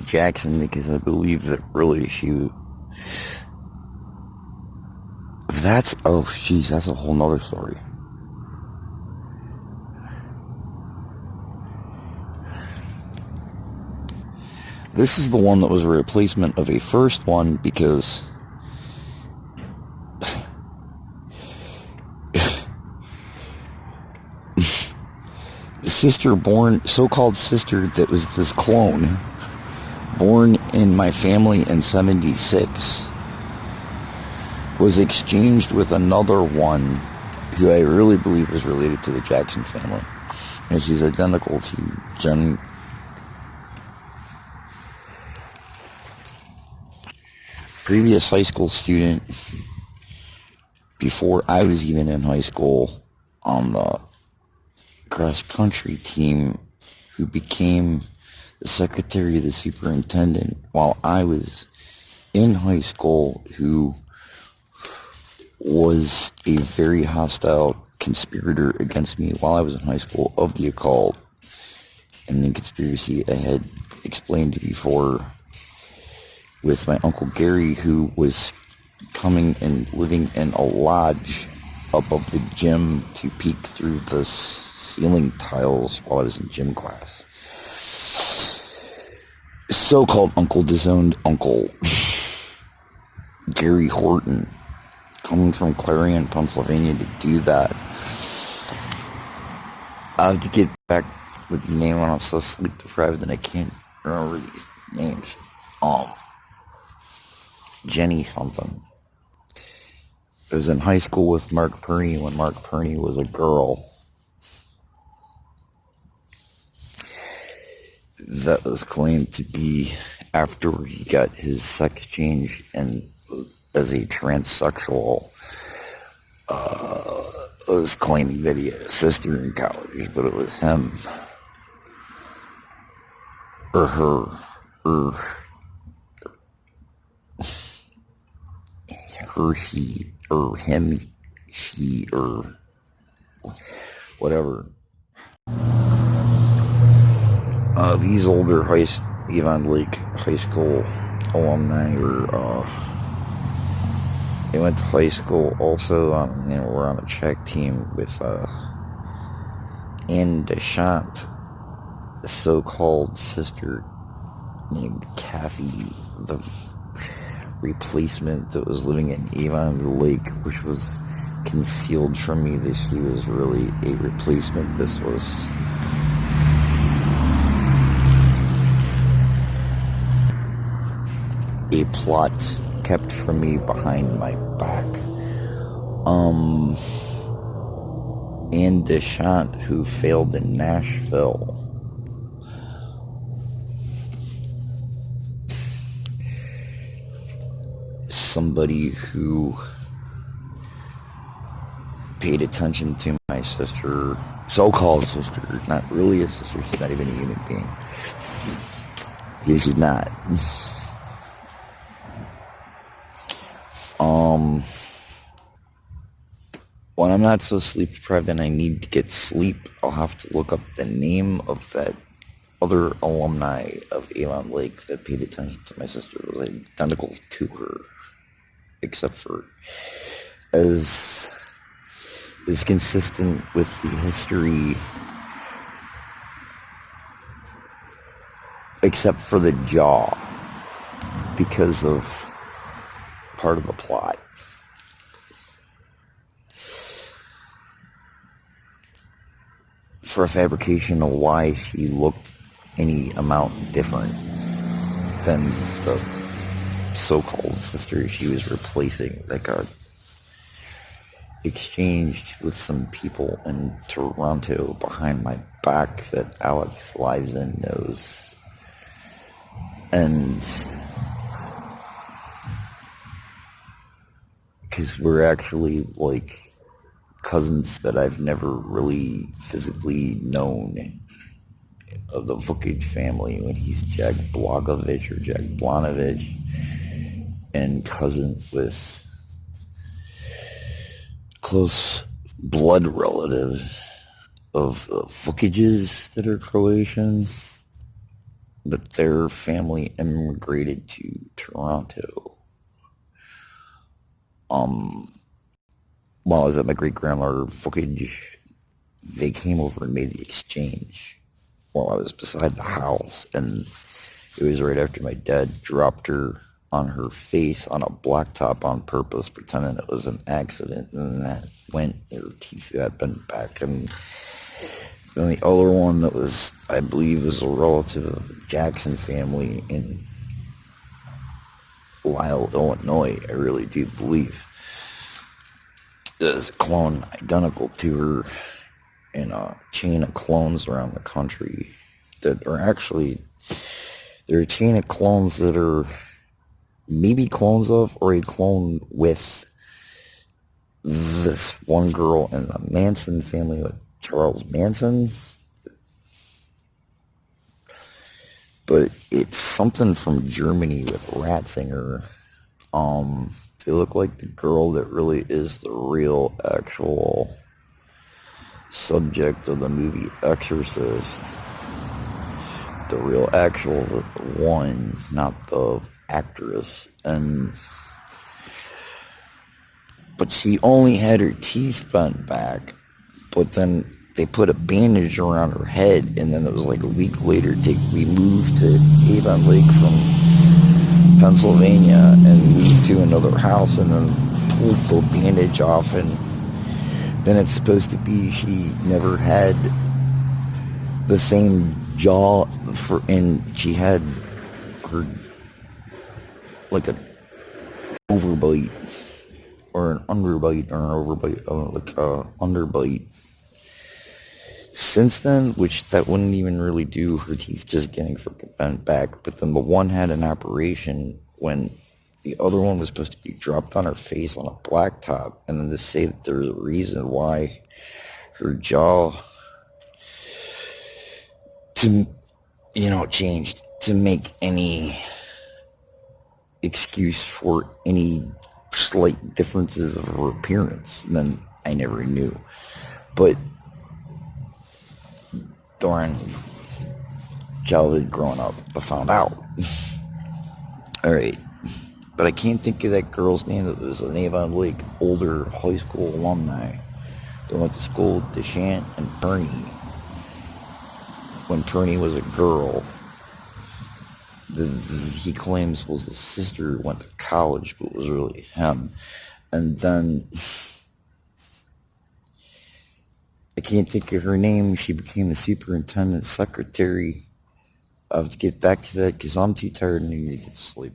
Jackson because I believe that really that's, oh jeez, that's a whole nother story. This is the one that was a replacement of a first one because sister born, so-called sister that was this clone, born in my family in 76, was exchanged with another one who I really believe was related to the Jackson family. And she's identical to Jen. Previous high school student, before I was even in high school, on the cross-country team, who became the secretary of the superintendent while I was in high school, who was a very hostile conspirator against me while I was in high school of the occult and the conspiracy I had explained before with my Uncle Gary, who was coming and living in a lodge above the gym to peek through the ceiling tiles while I was in gym class. So-called uncle, disowned uncle, Gary Horton, coming from Clarion, Pennsylvania to do that. I have to get back with the name when I'm so sleep deprived that I can't remember these names. Jenny something. I was in high school with Mark Perney when Mark Perney was a girl. That was claimed to be after he got his sex change and as a transsexual. It was claiming that he had a sister in college, but it was him or her or her, he, or him, she, or whatever. These older Avon Lake High School alumni they went to high school also, were on a track team with, Anne Deschamps, a so-called sister named Kathy, the replacement that was living in Avon Lake, which was concealed from me that she was really a replacement. This was a plot kept from me behind my back. Anne Deschamps, who failed in Nashville, somebody who paid attention to my sister, so-called sister, not really a sister, she's not even a human being. She's not. When I'm not so sleep deprived and I need to get sleep, I'll have to look up the name of that other alumni of Avon Lake that paid attention to my sister that was identical to her, except for as is consistent with the history, except for the jaw, because of part of the plot. For a fabrication of why she looked any amount different than the so-called sister she was replacing that got exchanged with some people in Toronto behind my back that Alex Liveson knows. And because we're actually like cousins that I've never really physically known of the Vukic family, when he's Jack Blagovich or Jack Blanovich, and cousin with close blood relatives of Vukics that are Croatian. but their family immigrated to Toronto. While I was at my great-grandmother footage, they came over and made the exchange while I was beside the house, and it was right after my dad dropped her on her face on a blacktop on purpose, pretending it was an accident, and that went, her teeth got bent back, and then the other one that was, I believe, was a relative of the Jackson family in Lisle, Illinois, I really do believe. Is a clone identical to her in a chain of clones around the country that are actually, they're a chain of clones that are maybe clones of or a clone with this one girl in the Manson family with Charles Manson. But it's something from Germany with Ratzinger. They look like the girl that really is the real actual subject of the movie Exorcist. The real actual one, not the actress. But she only had her teeth bent back, but then they put a bandage around her head, and then it was like a week later we moved to Avon Lake from Pennsylvania and moved to another house, and then pulled the bandage off, and then it's supposed to be she never had the same jaw and she had her like an overbite or an underbite or an overbite, like underbite. Since then, which that wouldn't even really do her teeth just getting freaking bent back, but then the one had an operation when the other one was supposed to be dropped on her face on a blacktop, and then to say that there's a reason why her jaw changed to make any excuse for any slight differences of her appearance, then I never knew. But during childhood growing up, I found out. Alright. But I can't think of that girl's name that was an Avon Lake older high school alumni that went to school with Deshant and Bernie when Bernie was a girl. He claims was his sister who went to college, but it was really him. And then I can't think of her name. She became the superintendent secretary. I have to get back to that because I'm too tired and I need to get sleep.